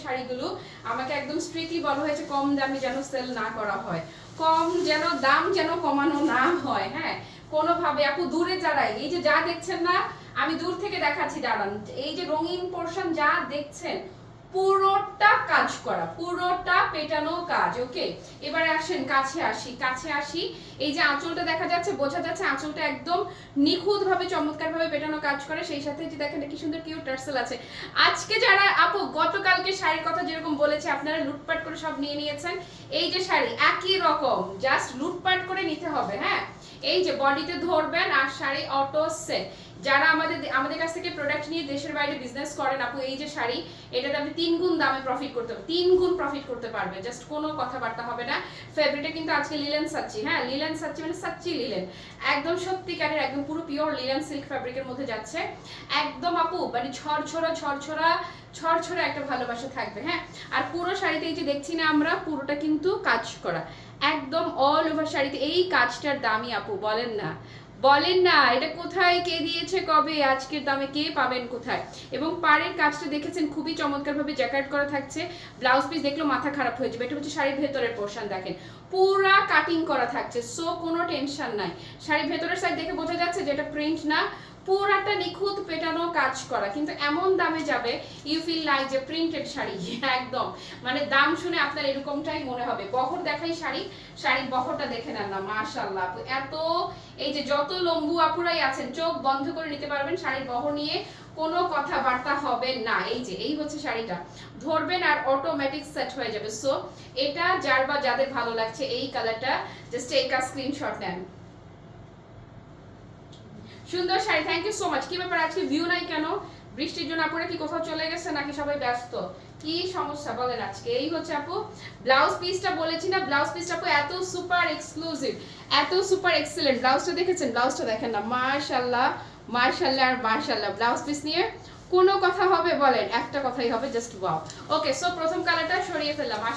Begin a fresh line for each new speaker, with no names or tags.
শাড়িগুলো আমাকে একদম স্ট্রিক্টলি বলা হয়েছে কম দামে যেন সেল না করা হয়, কম যেন দাম যেন কমানো না হয়। হ্যাঁ, কোনোভাবে আপু দূরে যারা এই যে যা দেখছেন না, আমি দূর থেকে দেখাচ্ছি দাঁড়ান, এই যে রঙিন পোর্শন যা দেখছেন পুরোটা কাজ করা, পুরোটা পেটানো কাজ। ওকে, এবারে আসেন কাছে আসি, কাছে আসি। এই যে আঁচলটা দেখা যাচ্ছে, বোঝা যাচ্ছে আঁচলটা একদম নিখুঁত ভাবে চমৎকার ভাবে পেটানো কাজ করে। সেই সাথে যে দেখেন কি সুন্দর কিউট টার্সেল আছে। আজকে যারা আপু গতকালকে শাড়ির কথা যেরকম বলেছে আপনারা লুটপাট করে সব নিয়ে নিয়েছেন, এই যে শাড়ি একই রকম, জাস্ট লুটপাট করে নিতে হবে। হ্যাঁ, এই যে বডিতে ধরবেন আর শাড়ি অটো সেট। যারা আমাদের কাছ থেকে প্রোডাক্ট নিয়ে দেশের বাইরে বিজনেস করেন আপু, এই যে শাড়ি, এটাতে আপনি 3 গুণ দামে প্রফিট করতে পারবেন, 3 গুণ প্রফিট করতে পারবেন, জাস্ট কোনো কথাবার্তা হবে না। ফেব্রিকটা কিন্তু আজকে লিলেন সাচ্চি, হ্যাঁ লিলেন সাচ্চি মানে সাচ্চি লিলেন, একদম সত্যিকারের একদম পুরো পিওর লিলেন সিল্ক ফেব্রিকের মধ্যে যাচ্ছে। একদম আপু মানে ছড়ছড়া একটা ভালোবাসা থাকবে। হ্যাঁ, আর পুরো শাড়িতে এই যে দেখছি না আমরা, পুরোটা কিন্তু কাজ করা, একদম অল ওভার শাড়িতে এই কাজটার দামই আপু বলেন না, বলেন না এটা কোথায় কে দিয়েছে কবে, আজকের দামে কে পাবেন কোথায়। এবং পাড়ের কাজটা দেখেছেন খুবই চমৎকার ভাবে জ্যাকেট করা থাকছে। ব্লাউজ পিস দেখলেও মাথা খারাপ হয়ে যাবে। এটা হচ্ছে শাড়ির ভেতরের পোর্শন, দেখেন পুরা কাটিং করা থাকছে, সো কোনো টেনশন নাই। শাড়ির ভেতরের সাইড দেখে বোঝা যাচ্ছে যে এটা প্রিন্ট না, পুরাটা নিখুঁত পেটানো কাজ করা, কিন্তু এমন দামে যাবে ইউ ফিল লাইক যে প্রিন্টেড শাড়ি। একদম মানে দাম শুনে আপনার এরকমটাই মনে হবে। বহর দেখাই শাড়ির বহরটা দেখে নেন না, মাশাআল্লাহ আপু এত, এই যে যত লম্বু আপুরাই আছেন চোখ বন্ধ করে নিতে পারবেন শাড়ির বহর নিয়ে, কোনো কথাবার্তা হবে না। এই যে এই হচ্ছে শাড়িটা, ধরবেন আর অটোমেটিক সেট হয়ে যাবে। সো এটা যার বা যাদের ভালো লাগছে এই কালারটা, জাস্ট একটা স্ক্রিনশট নেন। সুন্দর sari, thank you so much. কি ব্যাপার আজকে ভিউ নাই কেন? বৃষ্টির জন্য আপুরা কি কোথাও চলে গেছে নাকি সবাই ব্যস্ত? কি সমস্যা বলেন আজকে? এই হচ্ছে আপু ব্লাউজ পিসটা, বলেছি না ব্লাউজ পিসটা আপু এত সুপার এক্সক্লুসিভ, এত সুপার এক্সেলেন্ট। ব্লাউজটা দেখেছেন? ব্লাউজটা দেখেন না, মাশাআল্লাহ মাশাআল্লাহ আর মাশাআল্লাহ। ব্লাউজ পিস নিয়ে কোনো কথা হবে বলেন? একটা কথাই হবে, জাস্ট ওয়াও। ওকে, সো প্রথম কালারটা সরিয়ে ফেললাম, আসে